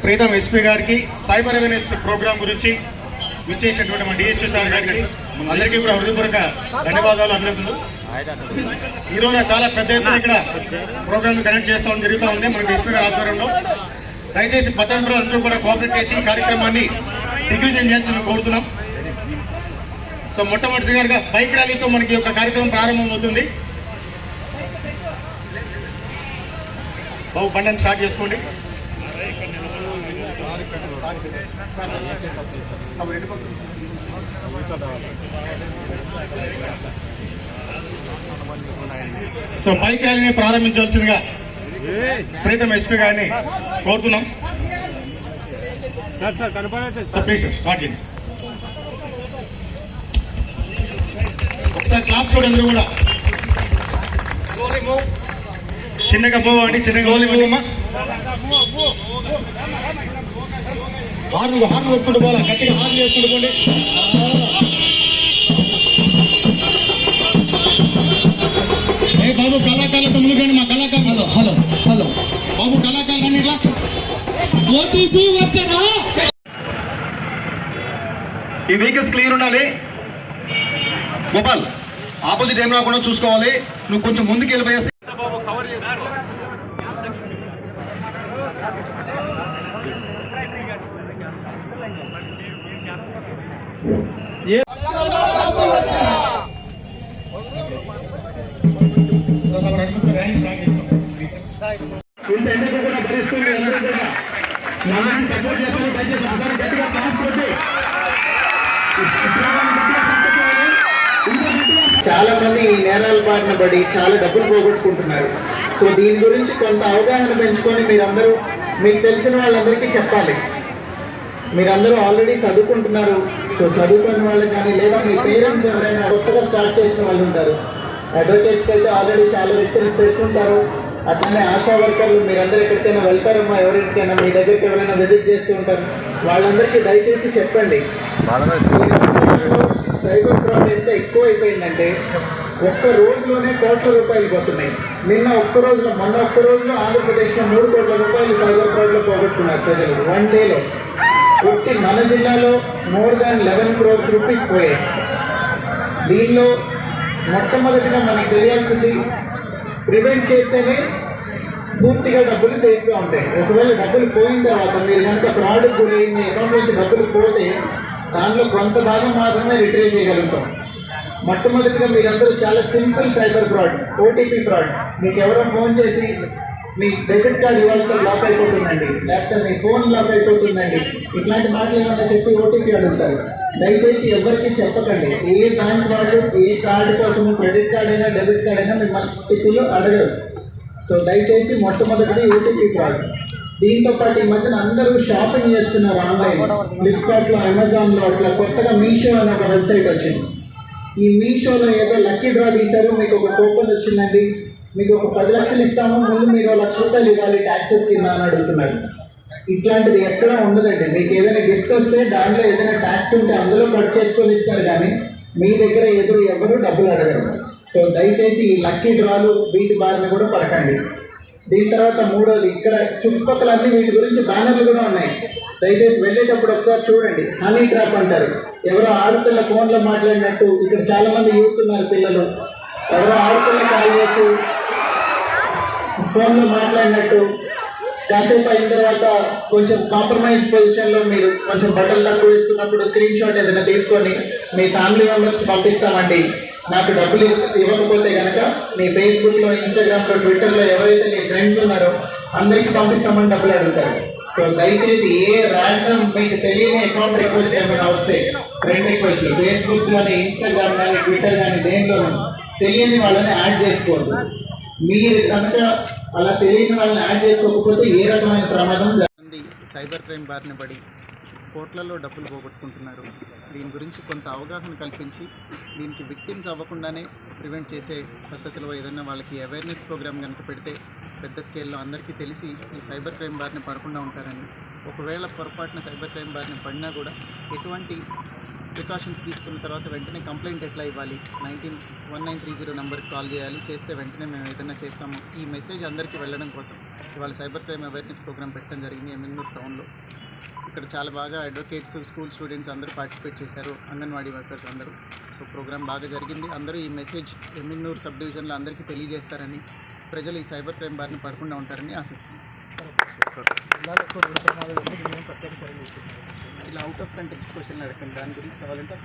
Pritam SP గారికి cyber awareness programme గురించి విచ్చేసినటువంటి మన డిఎస్పీ సార్ గారికి అందరికీ కూడా హృదయపూర్వక ధన్యవాదాలు, అభినందనలు. ఈరోజు చాలా పెద్ద ఎత్తున ఇక్కడ ప్రోగ్రామ్ కనెక్ట్ చేస్తామని జరుగుతూ ఉంది మన ఎస్పీ గారి ఆధ్వర్యంలో. దయచేసి పట్టణంలో అందరూ కూడా కోఆపరేట్ చేసి ఈ కార్యక్రమాన్ని దిగ్విజయం చేయాలని కోరుతున్నాం. సో మొట్టమొదటిసారిగా బైక్ ర్యాలీతో మనకి ఒక కార్యక్రమం ప్రారంభం అవుతుంది. బాబు బండిని స్టార్ట్ చేసుకోండి. సో బైక్ ర్యాలీని ప్రారంభించవలసిందిగా ప్రీతం ఎస్పీ గారిని కోరుతున్నాం. సో ప్లీజ్ స్టార్ట్ చేయండి. ఒకసారి క్లాస్ కూడా అందరూ కూడా చిన్నగా మూవ్ అండి, చిన్నగా మూవమ్మా. హార్న్ కొట్టుకుంటూ పోలా, గట్టిగా హార్న్ చేసుకుంటూ పోండి. ఏ బాబు కళాకారులతో ముందుకండి, మా కళాకారులు. హలో హలో బాబు కళాకారులు అన్ని ఇట్లా ఓటీపీ వచ్చారా? ఈ వెహికల్స్ క్లియర్ ఉండాలి. గోపాల్ ఆపోజిట్ ఏం రాకుండా చూసుకోవాలి. నువ్వు కొంచెం ముందుకు వెళ్ళిపోయేసి ఇంత ఎందుకు కూడా భరిస్తుంది. అందరూ కూడా మమ్మల్ని సపోర్ట్ చేస్తారు. దయచేసి ఒకసారి గట్టిగా క్లాస్ కొట్టి చాలా మంది ఈ నేరాల బారిన పడి చాలా డబ్బులు పోగొట్టుకుంటున్నారు. సో దీని గురించి కొంత అవగాహన పెంచుకొని మీరందరూ మీకు తెలిసిన వాళ్ళందరికీ చెప్పాలి. మీరందరూ ఆల్రెడీ చదువుకుంటున్నారు. సో చదువుకున్న వాళ్ళు కానీ లేదా మీ పేరెంట్స్ ఎవరైనా కొత్తగా స్టార్ట్ చేసిన వాళ్ళు ఉంటారు. అడ్వకేట్స్కి అయితే ఆల్రెడీ చాలా రిక్వెస్ట్ చేస్తుంటారు. అట్లనే ఆశా వర్కర్లు మీరందరూ ఎక్కడికైనా వెళ్తారమ్మా, ఎవరింటికైనా మీ దగ్గరికి ఎవరైనా విజిట్ చేస్తూ ఉంటారు. వాళ్ళందరికీ దయచేసి చెప్పండి. సైబర్ ఫ్రాడ్ ఎంత ఎక్కువ అయిపోయిందంటే ఒక్క రోజులోనే కోట్ల రూపాయలు పోతున్నాయి. మొన్న ఒక్క రోజులో ఆంధ్రప్రదేశ్లో 3 కోట్ల రూపాయలు సైబర్ ఫ్రాడ్లో పోగొట్టుకున్నారు ప్రజలు 1 డేలో. ఒట్టి మన జిల్లాలో మోర్ దాన్ 11 crores రూపీస్ పోయాయి. దీనిలో మొట్టమొదటిగా మనకు తెలియాల్సింది ప్రివెంట్ చేస్తేనే పూర్తిగా డబ్బులు సేఫ్గా ఉంటాయి. ఒకవేళ డబ్బులు పోయిన తర్వాత మీరు కనుక ఫ్రాడ్కి గురి మీ అకౌంట్ నుంచి డబ్బులు పోతే దానిలో కొంత భాగం మాత్రమే రిట్రీవ్ చేయగలుగుతాం. మొట్టమొదటిగా మీరందరూ చాలా simple cyber fraud, OTP fraud. మీకు ఎవరో ఫోన్ చేసి మీ డెబిట్ కార్డ్ ఇవాళతో లాక్ అయిపోతుందండి, లేకపోతే మీ ఫోన్ లాక్ అయిపోతుందండి, ఇట్లాంటి మాటలు ఏమన్నా చెప్పి ఓటీపీ అడుగుతారు. దయచేసి ఎవరికి చెప్పకండి. ఏ బ్యాంక్ వాళ్ళు ఏ కార్డు కోసం క్రెడిట్ కార్డ్ అయినా డెబిట్ కార్డ్ అయినా మిమ్మల్ని ఓటీపీలో అడగరు. సో దయచేసి మొట్టమొదటిది ఓటీపీ ఫ్రాడ్. దీంతో పాటు ఈ మధ్యన అందరూ షాపింగ్ చేస్తున్నారు ఆన్లైన్, ఫ్లిప్కార్ట్లో, అమెజాన్లో. అట్లా కొత్తగా మీషో అనే ఒక వెబ్సైట్ వచ్చింది. ఈ మీషోలో ఏదో లక్కీ డ్రా తీశారు, మీకు ఒక కూపన్ వచ్చిందండి, మీకు ఒక 10 లక్షలు ఇస్తాము, ముందు మీరు 1 లక్ష రూపాయలు ఇవ్వాలి ట్యాక్సెస్ కింద అని అడుగుతున్నారు. ఇట్లాంటిది ఎక్కడా ఉండదండి. మీకు ఏదైనా గిఫ్ట్ వస్తే దాంట్లో ఏదైనా ట్యాక్స్ ఉంటే అందులో కట్ చేసుకొని ఇస్తారు, కానీ మీ దగ్గర ఎవరు డబ్బులు అడగరు. సో దయచేసి ఈ లక్కీ డ్రాలు వీటి బారిన కూడా పడకండి. దీని తర్వాత మూడోది, ఇక్కడ చుట్టుపక్కల అన్ని వీటి గురించి బ్యానర్లు కూడా ఉన్నాయి. దయచేసి వెళ్ళేటప్పుడు ఒకసారి చూడండి. హనీ ట్రాప్ అంటారు. ఎవరో ఆడపిల్ల ఫోన్లో మాట్లాడినట్టు, ఇక్కడ చాలా మంది యూత్ ఉన్నారు పిల్లలు, ఎవరో ఆడపిల్ల కాల్ చేసి ఫోన్లో మాట్లాడినట్టు, కాసేపు అయిన తర్వాత కొంచెం కాంప్రమైజ్ పొజిషన్లో మీరు కొంచెం బట్టలు తక్కువ వేసుకున్నప్పుడు స్క్రీన్ షాట్ ఏదైనా తీసుకొని మీ ఫ్యామిలీ మెంబర్స్కి పంపిస్తామండి, నాకు డబ్బులు ఇవ్వకపోతే కనుక మీ ఫేస్బుక్లో, ఇన్స్టాగ్రామ్లో, ట్విట్టర్లో ఎవరైతే మీ ఫ్రెండ్స్ ఉన్నారో అందరికీ పంపిస్తామని డబ్బులు అడుగుతారు. సో దయచేసి ఏ ర్యాండమ్ మీకు తెలియని అకౌంట్ రిక్వెస్ట్ ఏమైనా వస్తే, ఫ్రెండ్ రిక్వెస్ట్ ఫేస్బుక్ కానీ, ఇన్స్టాగ్రామ్ కానీ, ట్విట్టర్ కానీ దేంట్లో తెలియని వాళ్ళని యాడ్ చేసుకోవద్దు. మీరు కనుక అలా తెలియని వాళ్ళని యాడ్ చేసుకోకపోతే ఏ రకమైన ప్రమాదం సైబర్ క్రైమ్ బారిన పడి కోట్లలో డబ్బులు పోగొట్టుకుంటున్నారు. దీని గురించి కొంత అవగాహన కల్పించి దీనికి విక్టిమ్స్ అవ్వకుండానే ప్రివెంట్ చేసే పద్ధతిలో ఏదైనా వాళ్ళకి అవేర్నెస్ ప్రోగ్రామ్ కనుక పెడితే పెద్ద స్కేల్లో అందరికీ తెలిసి ఈ సైబర్ క్రైమ్ బారిన పడకుండా ఉంటారని, ఒకవేళ పొరపాటున సైబర్ క్రైమ్ బారిన పడినా కూడా ఎటువంటి ప్రికాషన్స్ తీసుకున్న తర్వాత వెంటనే కంప్లైంట్ ఎట్లా ఇవ్వాలి, 1930 నెంబర్కి కాల్ చేయాలి, చేస్తే వెంటనే మేము ఏదైనా చేస్తాము. ఈ మెసేజ్ అందరికీ వెళ్ళడం కోసం ఇవాళ సైబర్ క్రైమ్ అవేర్నెస్ ప్రోగ్రామ్ పెట్టడం జరిగింది ఎమ్మెన్నూరు టౌన్లో. ఇక్కడ చాలా బాగా అడ్వకేట్స్, స్కూల్ స్టూడెంట్స్ అందరూ పార్టిసిపేట్ చేశారు, అంగన్వాడీ వర్కర్స్ అందరూ. సో ప్రోగ్రామ్ బాగా జరిగింది. అందరూ ఈ మెసేజ్ ఎమ్మెన్నూరు సబ్ డివిజన్లో అందరికీ తెలియజేస్తారని, ప్రజలు ఈ సైబర్ క్రైమ్ బారిన పడకుండా ఉంటారని ఆశిస్తున్నాం. ఇలా అవుట్ ఆఫ్ కంటెక్స్ట్ క్వశ్చన్ అడగండి, దాని గురించి కావాలంటే